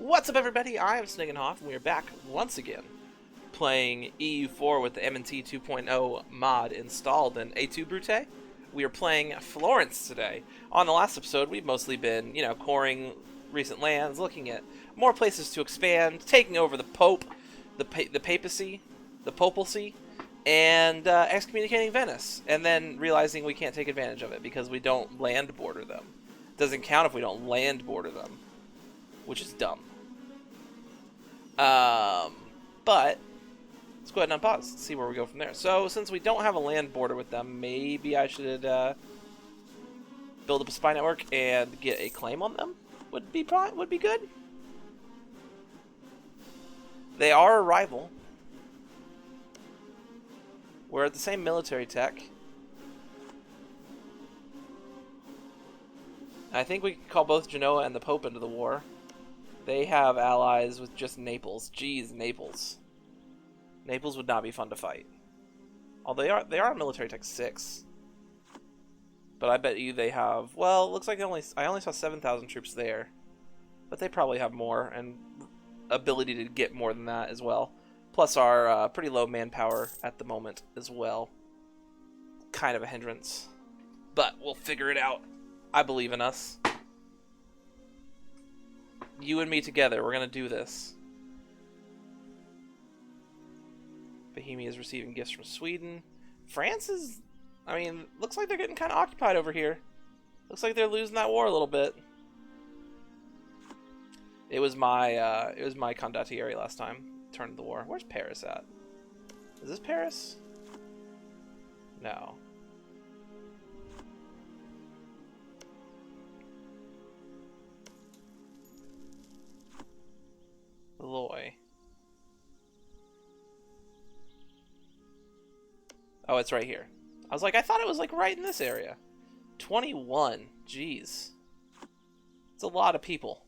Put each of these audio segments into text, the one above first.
What's up, everybody? I am Sniggenhoff, and we are back once again playing EU4 with the MNT 2.0 mod installed in A2 Brute. We are playing Florence today. On the last episode, we've mostly been, coring recent lands, looking at more places to expand, taking over the Pope, the papacy, the popalcy, and excommunicating Venice, and then realizing we can't take advantage of it because we don't land border them. It doesn't count if we don't land border them, which is dumb. But let's go ahead and unpause and see where we go from there. So since we don't have a land border with them, maybe I should build up a spy network and get a claim on them. Would be good. They are a rival. We're at the same military tech. I think we could call both Genoa and the Pope into the war. They have allies with just Naples. Jeez, Naples. Naples would not be fun to fight. Although they are military tech 6. But I bet you they have, well, it looks like I only saw 7,000 troops there. But they probably have more and ability to get more than that as well. Plus our pretty low manpower at the moment as well. Kind of a hindrance. But we'll figure it out. I believe in us. You and me together, we're gonna do this. Bohemia is receiving gifts from Sweden. France is, looks like they're getting kind of occupied over here. Looks like they're losing that war a little bit. It was my condottieri last time. Turned the war. Where's Paris at? Is this Paris? No. Loy. Oh, it's right here. I was like, I thought it was like right in this area. 21. Jeez. It's a lot of people.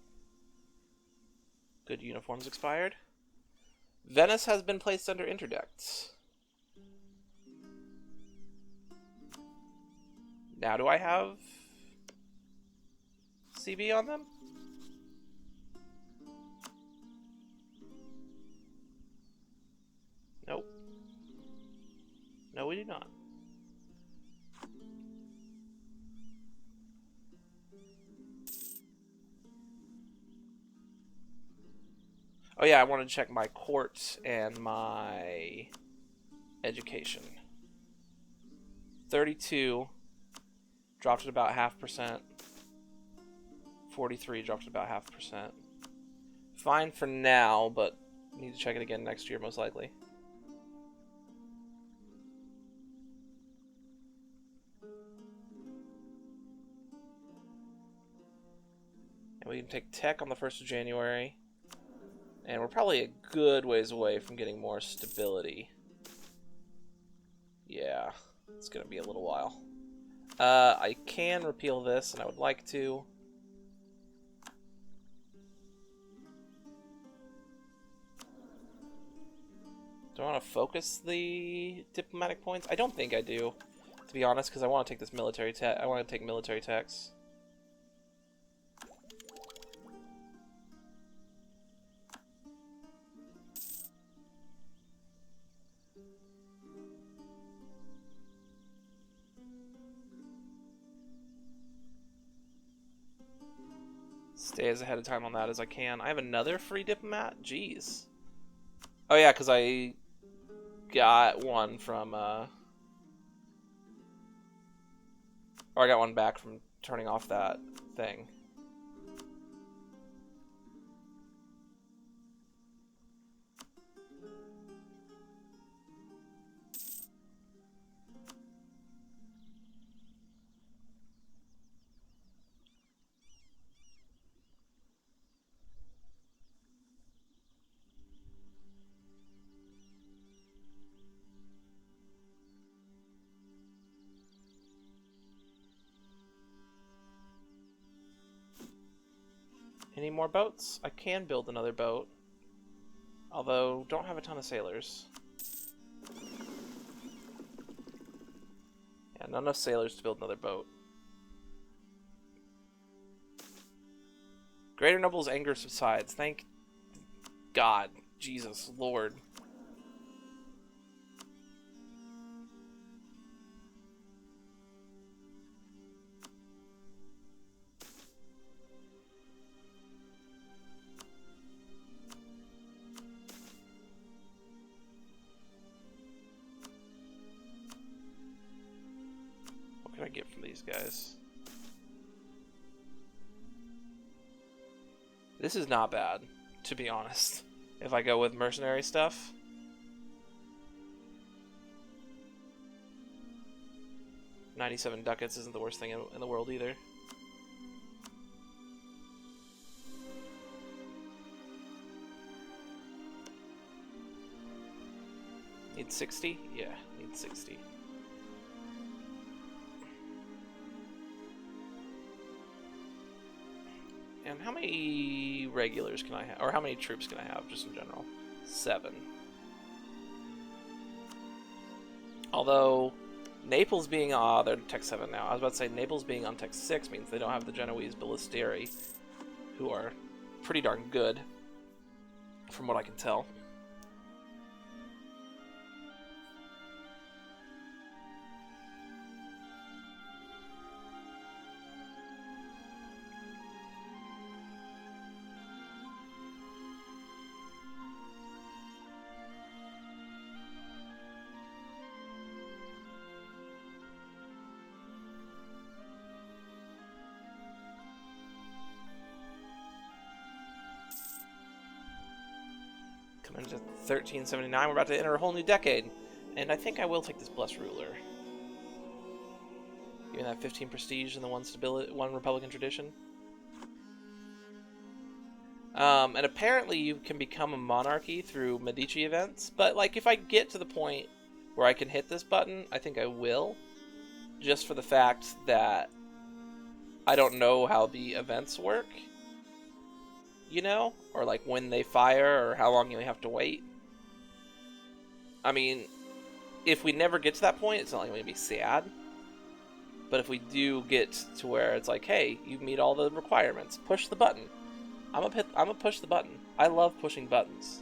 Good uniforms expired. Venice has been placed under interdicts. Now do I have CB on them? Nope. No, we do not. Oh yeah, I wanted to check my court and my education. 32 dropped at about 0.5%. 43 dropped at about 0.5%. Fine for now, but need to check it again next year most likely. And we can take tech on the 1st of January. And we're probably a good ways away from getting more stability. Yeah, it's going to be a little while. I can repeal this, and I would like to. Do I want to focus the diplomatic points? I don't think I do, to be honest, because I want to take this military tech. I want to take military techs. Stay as ahead of time on that as I can. I have another free diplomat? Jeez. Oh yeah, because I got one from, or I got one back from turning off that thing. Any more boats? I can build another boat. Although, don't have a ton of sailors. Yeah, not enough sailors to build another boat. Greater noble's anger subsides. Thank God. Jesus Lord. What can I get from these guys? This is not bad, to be honest. If I go with mercenary stuff. $97 ducats isn't the worst thing in the world either. Need 60? Yeah, need 60. And how many regulars can I have? Or how many troops can I have, just in general? 7. Although, Naples being... they're Tech 7 now. I was about to say, Naples being on Tech 6 means they don't have the Genoese Ballisteri, who are pretty darn good, from what I can tell. Coming into 1379, we're about to enter a whole new decade. And I think I will take this Blessed Ruler. Giving that 15 prestige and the 1 stability, 1 Republican tradition. And apparently you can become a monarchy through Medici events. But like if I get to the point where I can hit this button, I think I will. Just for the fact that I don't know how the events work. You know? Or like when they fire, or how long you have to wait. I mean, if we never get to that point, it's not like I'm going to be sad. But if we do get to where it's like, hey, you meet all the requirements, push the button. I'm gonna push the button. I love pushing buttons.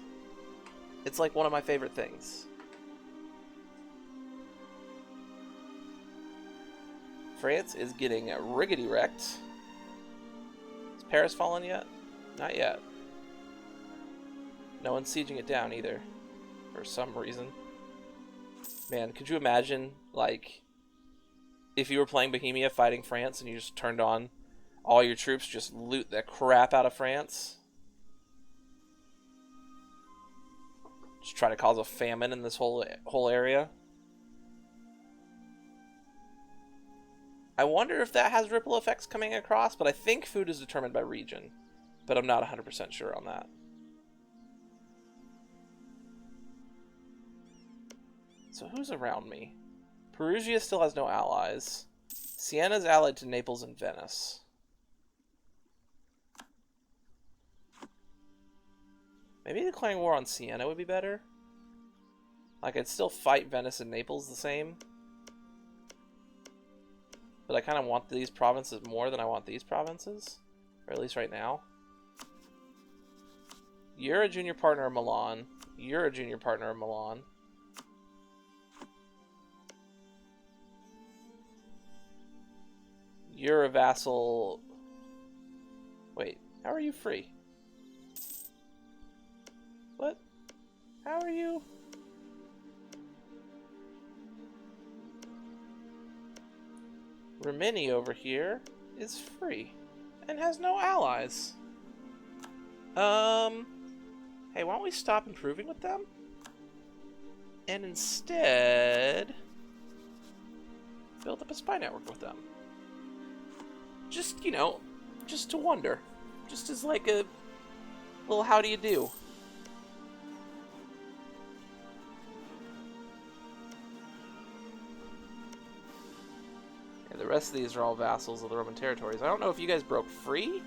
It's like one of my favorite things. France is getting riggedy wrecked. Has Paris fallen yet? Not yet. No one's sieging it down either, for some reason. Man, could you imagine, like, if you were playing Bohemia fighting France and you just turned on all your troops, just loot the crap out of France? Just try to cause a famine in this whole area? I wonder if that has ripple effects coming across, but I think food is determined by region. But I'm not 100% sure on that. So who's around me? Perugia still has no allies. Sienna's allied to Naples and Venice. Maybe declaring war on Siena would be better. Like, I'd still fight Venice and Naples the same. But I kind of want these provinces more than I want these provinces. Or at least right now. You're a junior partner of Milan. You're a junior partner of Milan. You're a vassal. Wait, how are you free? What? How are you? Rimini over here is free and has no allies. Hey, why don't we stop improving with them? And instead build up a spy network with them. Just, you know, just to wonder. Just as like a little how do you do. And the rest of these are all vassals of the Roman territories. I don't know if you guys broke free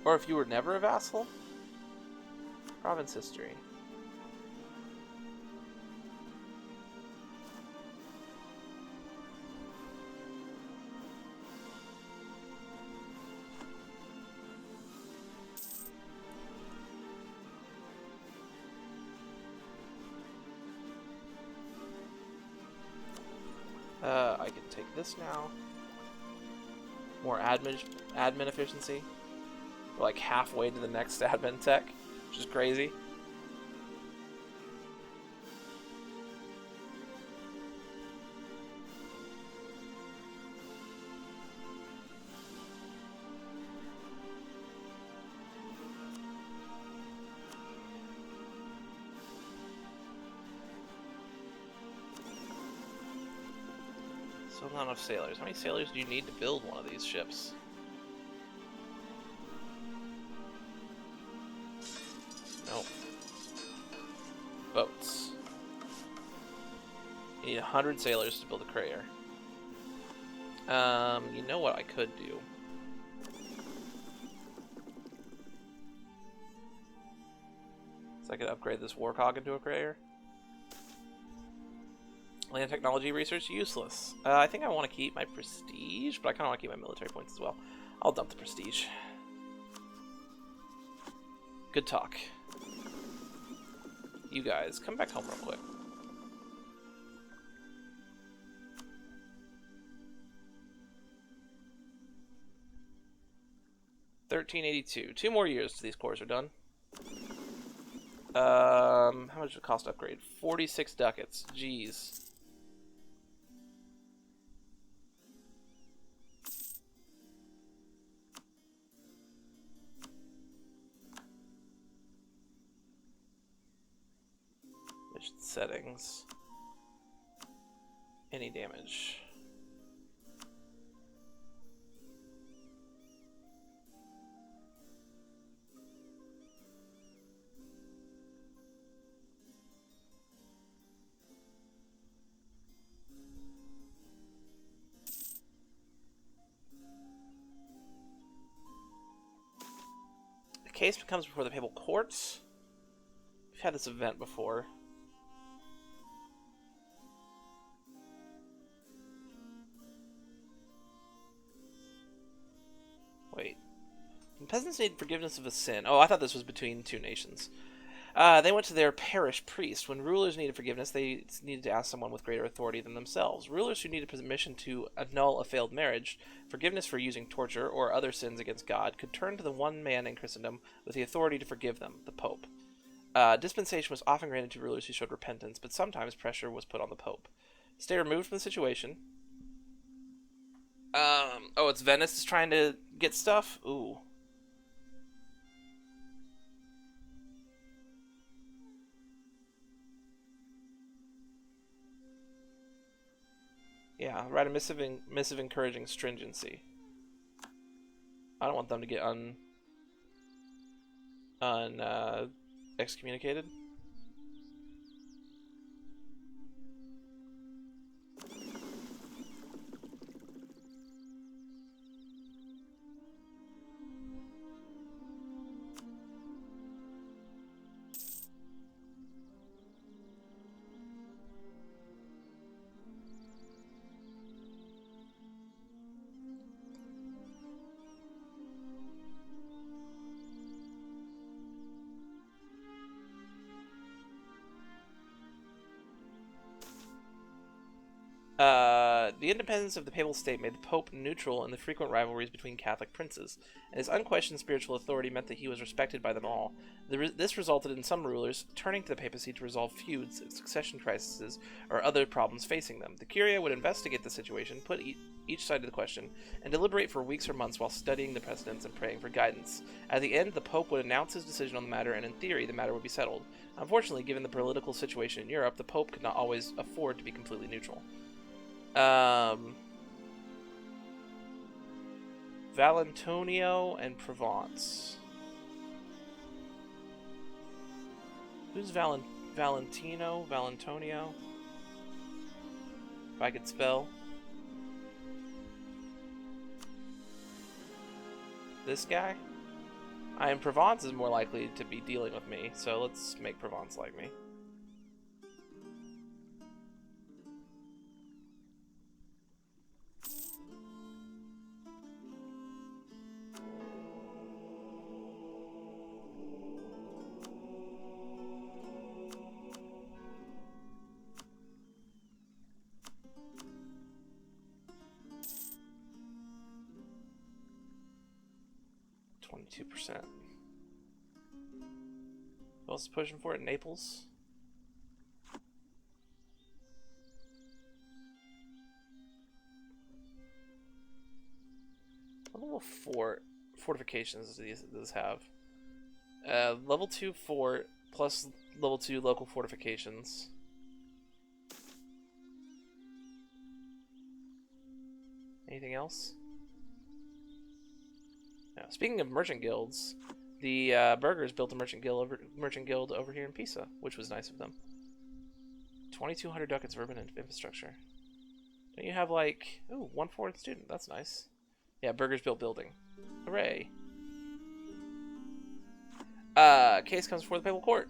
or if you were never a vassal. Province history. I can take this now. More admin efficiency. We're like halfway to the next admin tech, which is crazy. So not enough sailors. How many sailors do you need to build one of these ships? Nope. Boats. You need 100 sailors to build a crater. You know what I could do? So I could upgrade this warcog into a crater. Land technology research useless. I think I want to keep my prestige, but I kind of want to keep my military points as well. I'll dump the prestige. Good talk. You guys, come back home real quick. $1382. 2 more years till these cores are done. How much does it cost to upgrade? 46 ducats. Jeez. Mission settings. Any damage. Case comes before the Papal Courts. We've had this event before. Wait. When peasants need forgiveness of a sin. Oh, I thought this was between 2 nations. They went to their parish priest. When rulers needed forgiveness, they needed to ask someone with greater authority than themselves. Rulers who needed permission to annul a failed marriage, forgiveness for using torture, or other sins against God, could turn to the one man in Christendom with the authority to forgive them, the Pope. Dispensation was often granted to rulers who showed repentance, but sometimes pressure was put on the Pope. Stay removed from the situation. Oh, it's Venice is trying to get stuff? Ooh. Yeah, write a missive encouraging stringency. I don't want them to get excommunicated. The independence of the papal state made the Pope neutral in the frequent rivalries between Catholic princes, and his unquestioned spiritual authority meant that he was respected by them all. This resulted in some rulers turning to the papacy to resolve feuds, succession crises, or other problems facing them. The Curia would investigate the situation, put each side to the question, and deliberate for weeks or months while studying the precedents and praying for guidance. At the end, the Pope would announce his decision on the matter, and in theory, the matter would be settled. Unfortunately, given the political situation in Europe, the Pope could not always afford to be completely neutral. Valentonio and Provence. Who's Valentino? Valentonio? If I could spell. This guy? Provence is more likely to be dealing with me, so let's make Provence like me. 22%. Who else is pushing for it? Naples? What level 4 fortifications does this have? Level 2 fort plus level 2 local fortifications. Anything else? Now, speaking of merchant guilds, the Burghers built a merchant guild over here in Pisa, which was nice of them. 2,200 ducats of urban infrastructure. Don't you have like, ooh, 1/4 student? That's nice. Yeah, Burghers built building. Hooray! Case comes before the Papal Court.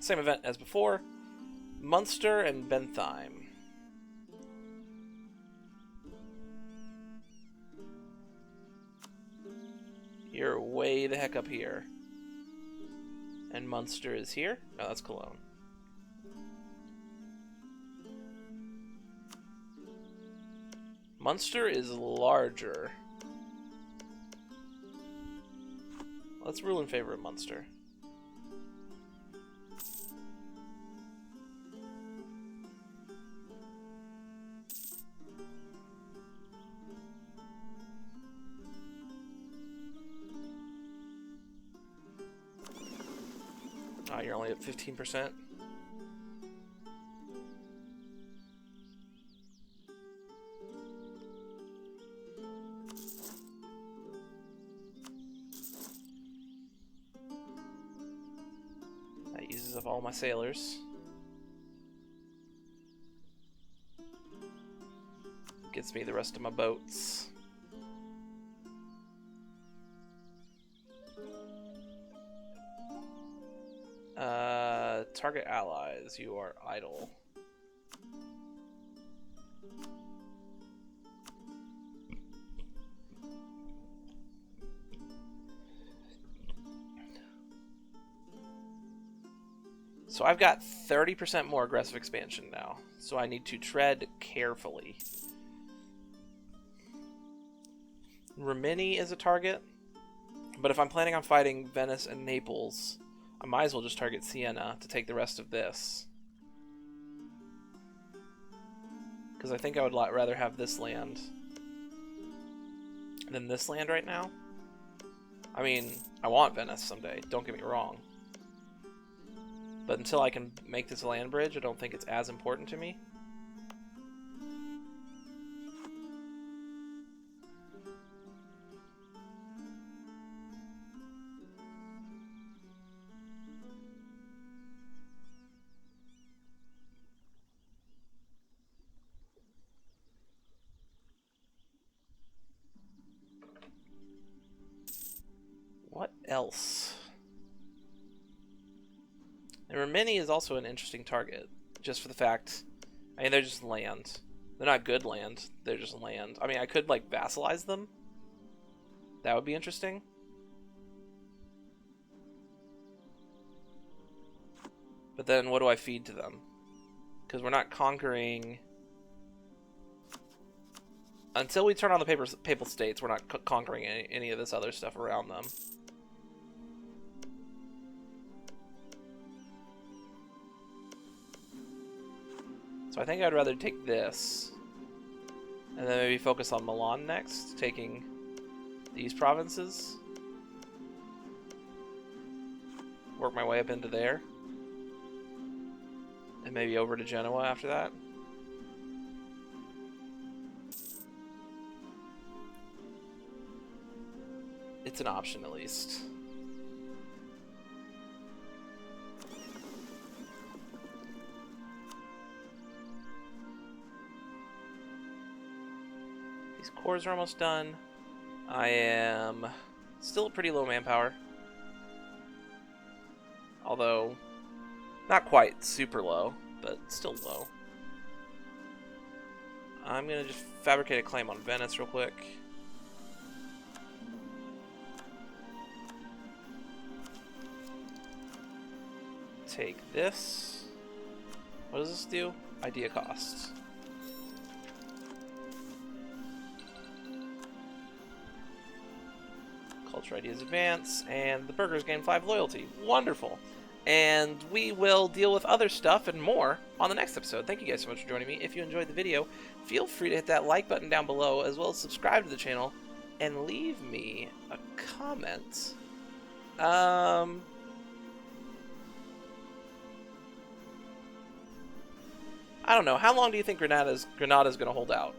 Same event as before. Munster and Bentheim. You're way the heck up here. And Munster is here? No, that's Cologne. Munster is larger. Let's rule in favor of Munster. Oh, you're only at 15%. That uses up all my sailors. Gets me the rest of my boats. Target allies, you are idle. So I've got 30% more aggressive expansion now, so I need to tread carefully. Rimini is a target, but if I'm planning on fighting Venice and Naples, I might as well just target Siena to take the rest of this. Because I think I would rather have this land than this land right now. I mean, I want Venice someday, don't get me wrong. But until I can make this land bridge, I don't think it's as important to me. What else? And Rimini is also an interesting target, just for the fact, I mean, they're just land. They're not good land, they're just land. I mean, I could, like, vassalize them. That would be interesting. But then what do I feed to them? Because we're not conquering... Until we turn on the Papal States, we're not conquering any of this other stuff around them. So I think I'd rather take this, and then maybe focus on Milan next, taking these provinces. Work my way up into there. And maybe over to Genoa after that. It's an option at least. Cores are almost done. I am still pretty low manpower. Although, not quite super low, but still low. I'm going to just fabricate a claim on Venice real quick. Take this. What does this do? Idea costs. Culture ideas advance, and the burgers gain 5 loyalty. Wonderful. And we will deal with other stuff and more on the next episode. Thank you guys so much for joining me. If you enjoyed the video, feel free to hit that like button down below, as well as subscribe to the channel, and leave me a comment. I don't know. How long do you think Granada's going to hold out?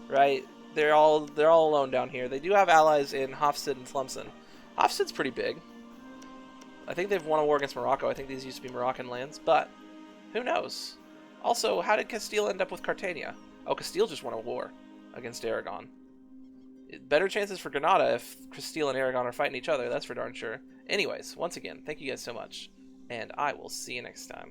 Right? They're all alone down here. They do have allies in Hofstad and Tlemcen. Hofstad's pretty big. I think they've won a war against Morocco. I think these used to be Moroccan lands, but who knows? Also, how did Castile end up with Cartagena? Oh, Castile just won a war against Aragon. Better chances for Granada if Castile and Aragon are fighting each other, that's for darn sure. Anyways, once again, thank you guys so much, and I will see you next time.